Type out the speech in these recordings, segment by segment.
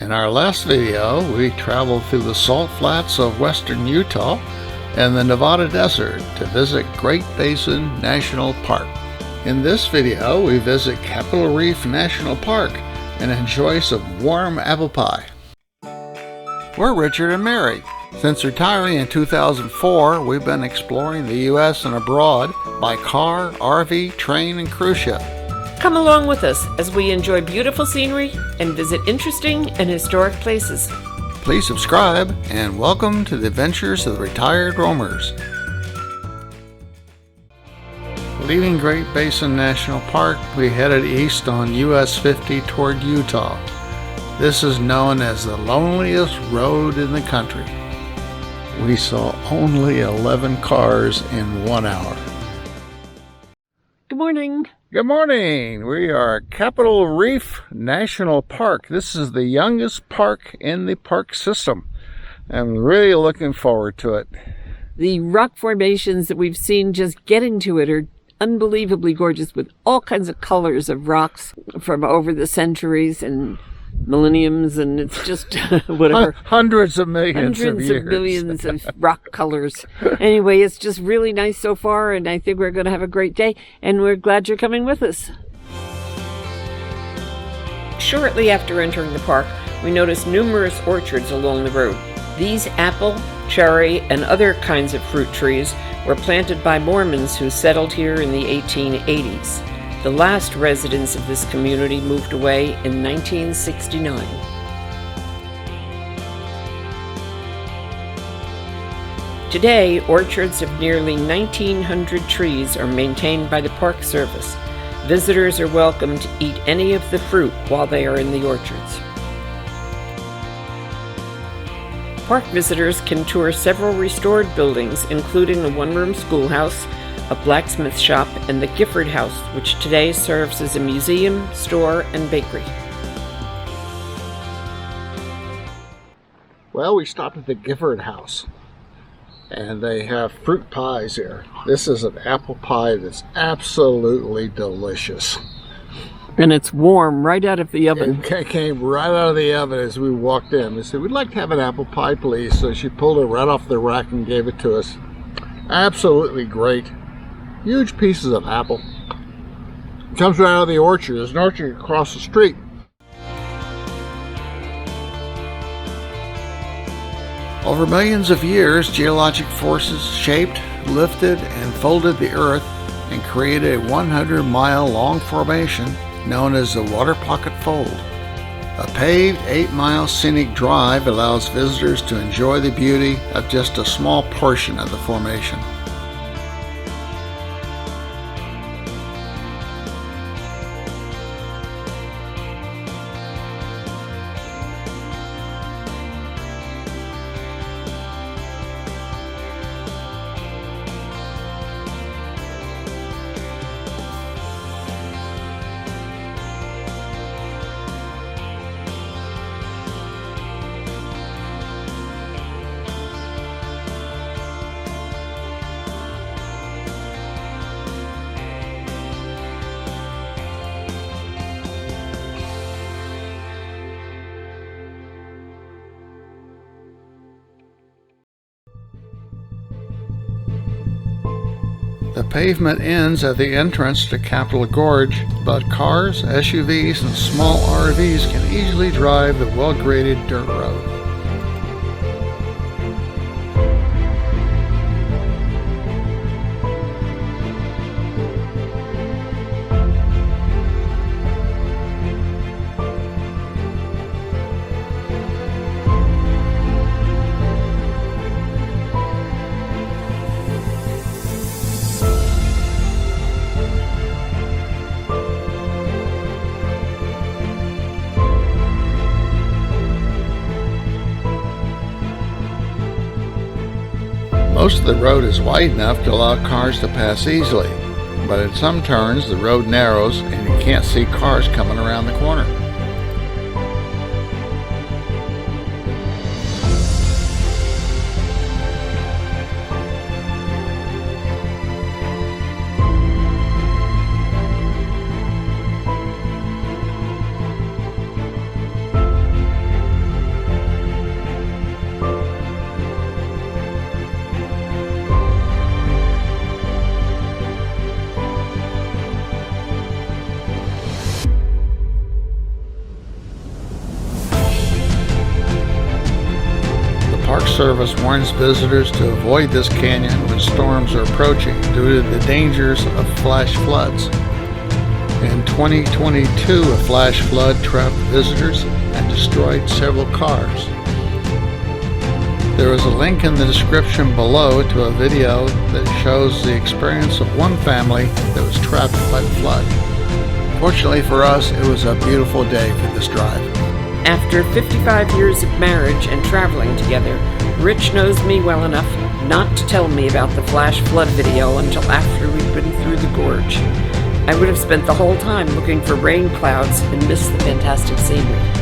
In our last video, we traveled through the salt flats of western Utah and the Nevada desert to visit Great Basin National Park. In this video, we visit Capitol Reef National Park and enjoy some warm apple pie. We're Richard and Mary. Since retiring in 2004, we've been exploring the U.S. and abroad by car, RV, train, and cruise ship. Come along with us as we enjoy beautiful scenery and visit interesting and historic places. Please subscribe and welcome to the adventures of the retired roamers. Leaving Great Basin National Park, we headed east on US 50 toward Utah. This is known as the loneliest road in the country. We saw only 11 cars in 1 hour. Good morning. Good morning. We are at Capitol Reef National Park. This is the youngest park in the park system. I'm really looking forward to it. The rock formations that we've seen just getting to it are unbelievably gorgeous, with all kinds of colors of rocks from over the centuries and millenniums, and it's just whatever. Hundreds of millions Hundreds of years. of millions of rock colors. Anyway, it's just really nice so far, and I think we're going to have a great day, and we're glad you're coming with us. Shortly after entering the park, we noticed numerous orchards along the road. These apple, cherry, and other kinds of fruit trees were planted by Mormons who settled here in the 1880s. The last residents of this community moved away in 1969. Today, orchards of nearly 1,900 trees are maintained by the Park Service. Visitors are welcome to eat any of the fruit while they are in the orchards. Park visitors can tour several restored buildings, including a one-room schoolhouse, a blacksmith shop, and the Gifford House, which today serves as a museum, store, and bakery. Well, we stopped at the Gifford House, and they have fruit pies here. This is an apple pie that's absolutely delicious. And it's warm right out of the oven. It came right out of the oven as we walked in. They said, "We'd like to have an apple pie, please." So she pulled it right off the rack and gave it to us. Absolutely great. Huge pieces of apple. It comes right out of the orchard. There's an orchard across the street. Over millions of years, geologic forces shaped, lifted, and folded the earth and created a 100-mile-long formation known as the Waterpocket Fold. A paved 8-mile scenic drive allows visitors to enjoy the beauty of just a small portion of the formation. The pavement ends at the entrance to Capitol Gorge, but cars, SUVs, and small RVs can easily drive the well-graded dirt road. Most of the road is wide enough to allow cars to pass easily, but at some turns the road narrows and you can't see cars coming around the corner. Service warns visitors to avoid this canyon when storms are approaching due to the dangers of flash floods. In 2022, a flash flood trapped visitors and destroyed several cars. There is a link in the description below to a video that shows the experience of one family that was trapped by the flood. Fortunately for us, it was a beautiful day for this drive. After 55 years of marriage and traveling together, Rich knows me well enough not to tell me about the flash flood video until after we'd been through the gorge. I would have spent the whole time looking for rain clouds and missed the fantastic scenery.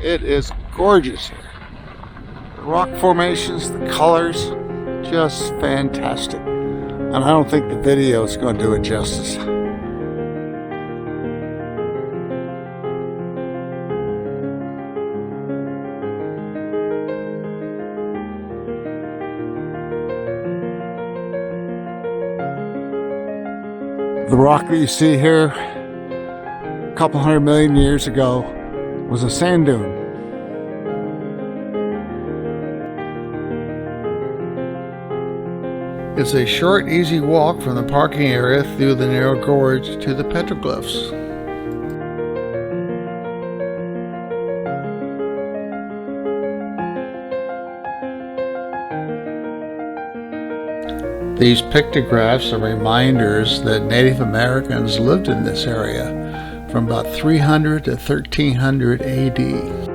It is gorgeous here. The rock formations, the colors, just fantastic. And I don't think the video is going to do it justice. The rock that you see here, a couple 100 million years ago, was a sand dune. It's a short, easy walk from the parking area through the narrow gorge to the petroglyphs. These pictographs are reminders that Native Americans lived in this area from about 300 to 1300 AD.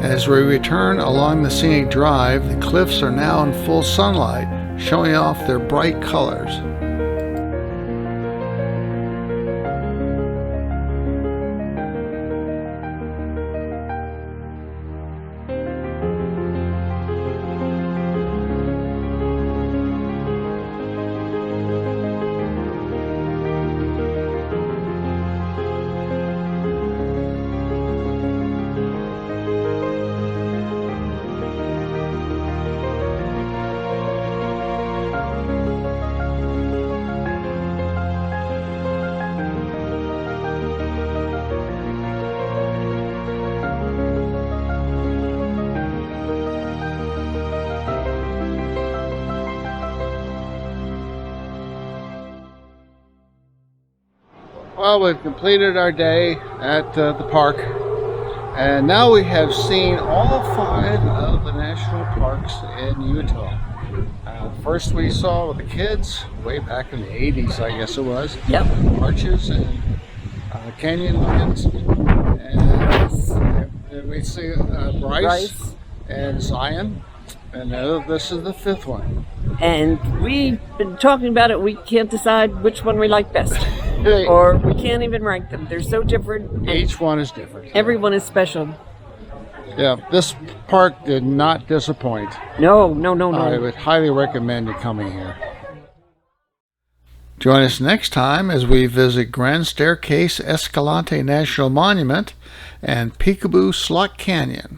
As we return along the Scenic Drive, the cliffs are now in full sunlight, showing off their bright colors. Well, we've completed our day at the park, and now we have seen all 5 of the national parks in Utah. First we saw with the kids, way back in the 80s, I guess it was. Yep. Arches and Canyon Lions. And we see Bryce and Zion, and this is the 5th one. And we've been talking about it. We can't decide which one we like best. Or we can't even rank them. They're so different. Each one is different. Everyone is special. Yeah, this park did not disappoint. No. I would highly recommend you coming here. Join us next time as we visit Grand Staircase Escalante National Monument and Peekaboo Slot Canyon.